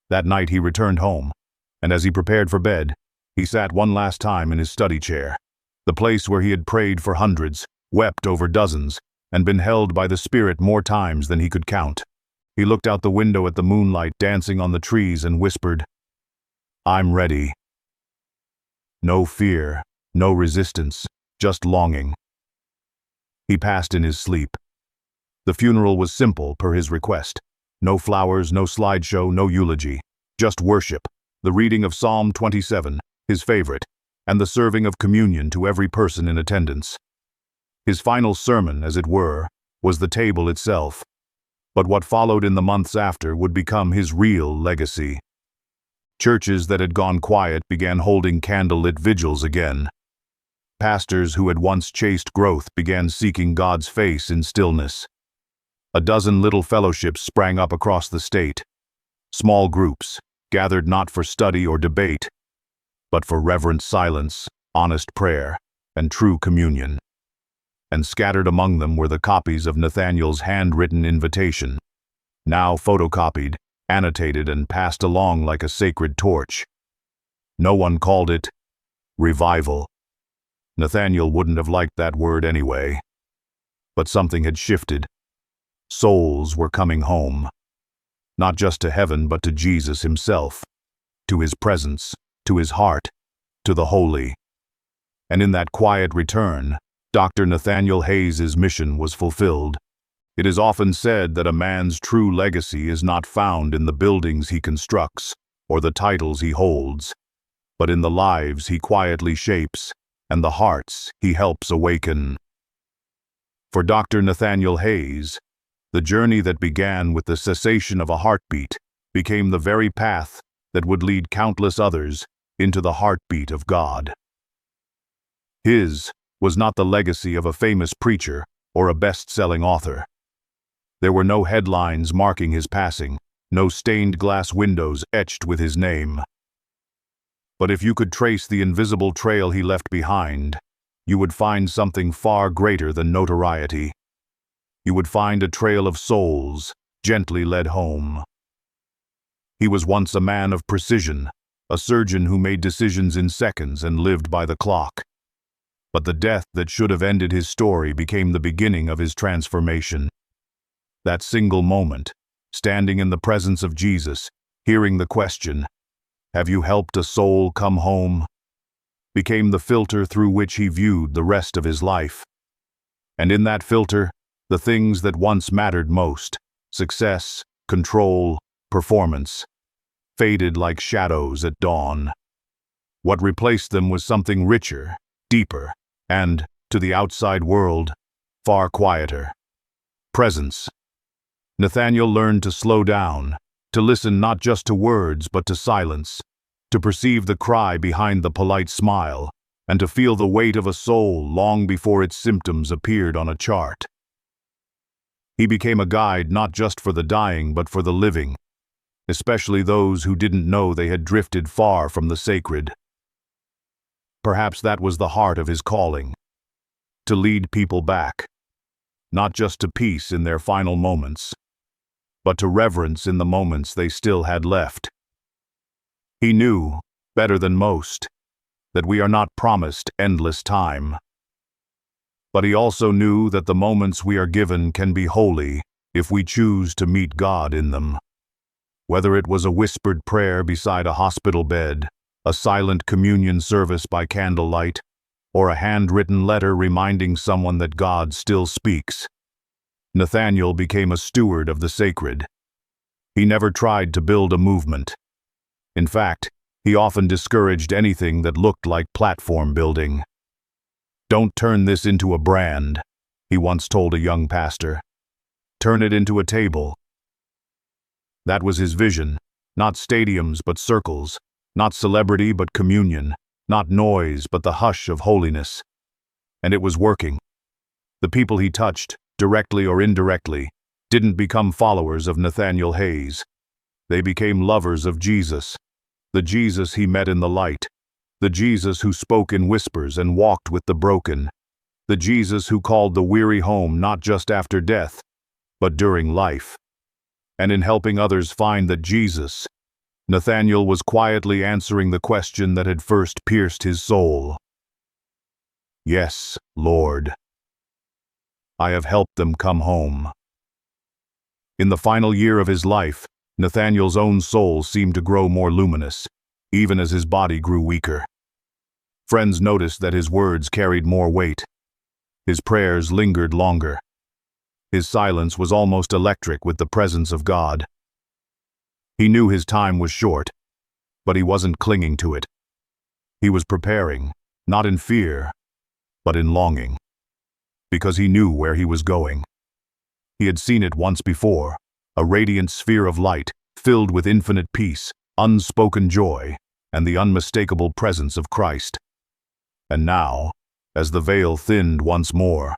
That night he returned home, and as he prepared for bed, he sat one last time in his study chair, the place where he had prayed for hundreds, wept over dozens, and been held by the Spirit more times than he could count. He looked out the window at the moonlight dancing on the trees and whispered, "I'm ready." No fear, no resistance, just longing. He passed in his sleep. The funeral was simple per his request. No flowers, no slideshow, no eulogy. Just worship, the reading of Psalm 27, his favorite, and the serving of communion to every person in attendance. His final sermon, as it were, was the table itself. But what followed in the months after would become his real legacy. Churches that had gone quiet began holding candlelit vigils again. Pastors who had once chased growth began seeking God's face in stillness. A dozen little fellowships sprang up across the state. Small groups, gathered not for study or debate, but for reverent silence, honest prayer, and true communion. And scattered among them were the copies of Nathaniel's handwritten invitation, now photocopied, annotated, and passed along like a sacred torch. No one called it revival. Nathaniel wouldn't have liked that word anyway. But something had shifted. Souls were coming home. Not just to heaven, but to Jesus himself, to his presence, to his heart, to the holy. And in that quiet return, Dr. Nathaniel Hayes' mission was fulfilled. It is often said that a man's true legacy is not found in the buildings he constructs or the titles he holds, but in the lives he quietly shapes and the hearts he helps awaken. For Dr. Nathaniel Hayes, the journey that began with the cessation of a heartbeat became the very path that would lead countless others into the heartbeat of God. His was not the legacy of a famous preacher or a best-selling author. There were no headlines marking his passing, no stained glass windows etched with his name. But if you could trace the invisible trail he left behind, you would find something far greater than notoriety. You would find a trail of souls, gently led home. He was once a man of precision, a surgeon who made decisions in seconds and lived by the clock. But the death that should have ended his story became the beginning of his transformation. That single moment, standing in the presence of Jesus, hearing the question, "Have you helped a soul come home?" became the filter through which he viewed the rest of his life. And in that filter, the things that once mattered most, success, control, performance, faded like shadows at dawn. What replaced them was something richer, deeper, and, to the outside world, far quieter. Presence. Nathaniel learned to slow down, to listen not just to words but to silence, to perceive the cry behind the polite smile, and to feel the weight of a soul long before its symptoms appeared on a chart. He became a guide not just for the dying but for the living, especially those who didn't know they had drifted far from the sacred. Perhaps that was the heart of his calling, to lead people back, not just to peace in their final moments, but to reverence in the moments they still had left. He knew, better than most, that we are not promised endless time. But he also knew that the moments we are given can be holy if we choose to meet God in them. Whether it was a whispered prayer beside a hospital bed, a silent communion service by candlelight, or a handwritten letter reminding someone that God still speaks, Nathaniel became a steward of the sacred. He never tried to build a movement. In fact, he often discouraged anything that looked like platform building. "Don't turn this into a brand," he once told a young pastor. "Turn it into a table." That was his vision, not stadiums but circles, not celebrity but communion, not noise but the hush of holiness. And it was working. The people he touched, directly or indirectly, didn't become followers of Nathaniel Hayes. They became lovers of Jesus, the Jesus he met in the light, the Jesus who spoke in whispers and walked with the broken, the Jesus who called the weary home not just after death, but during life. And in helping others find that Jesus, Nathaniel was quietly answering the question that had first pierced his soul. "Yes, Lord, I have helped them come home." In the final year of his life, Nathaniel's own soul seemed to grow more luminous, even as his body grew weaker. Friends noticed that his words carried more weight. His prayers lingered longer. His silence was almost electric with the presence of God. He knew his time was short, but he wasn't clinging to it. He was preparing, not in fear, but in longing, because he knew where he was going. He had seen it once before, a radiant sphere of light, filled with infinite peace, unspoken joy, and the unmistakable presence of Christ. And now, as the veil thinned once more,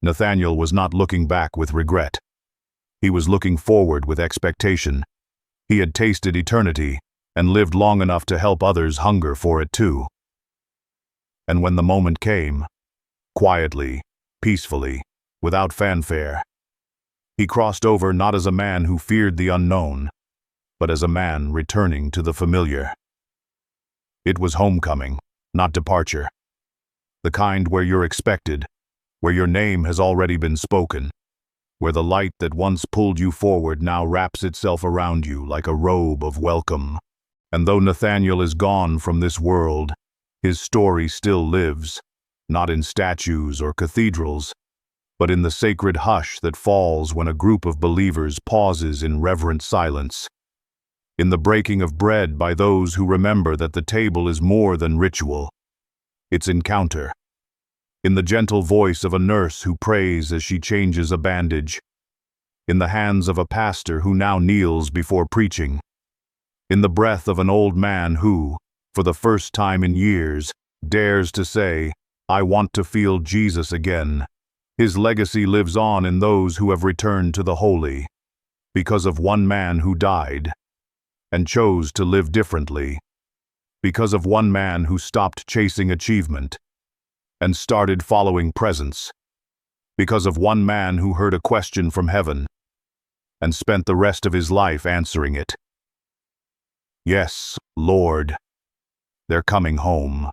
Nathaniel was not looking back with regret. He was looking forward with expectation. He had tasted eternity and lived long enough to help others hunger for it too. And when the moment came, quietly, peacefully, without fanfare, he crossed over not as a man who feared the unknown, but as a man returning to the familiar. It was homecoming, not departure. The kind where you're expected, where your name has already been spoken, where the light that once pulled you forward now wraps itself around you like a robe of welcome. And though Nathaniel is gone from this world, his story still lives, not in statues or cathedrals, but in the sacred hush that falls when a group of believers pauses in reverent silence, in the breaking of bread by those who remember that the table is more than ritual. It's encounter. In the gentle voice of a nurse who prays as she changes a bandage, in the hands of a pastor who now kneels before preaching, in the breath of an old man who, for the first time in years, dares to say, "I want to feel Jesus again." His legacy lives on in those who have returned to the holy, because of one man who died and chose to live differently, because of one man who stopped chasing achievement and started following presence, because of one man who heard a question from heaven and spent the rest of his life answering it. Yes, Lord, they're coming home.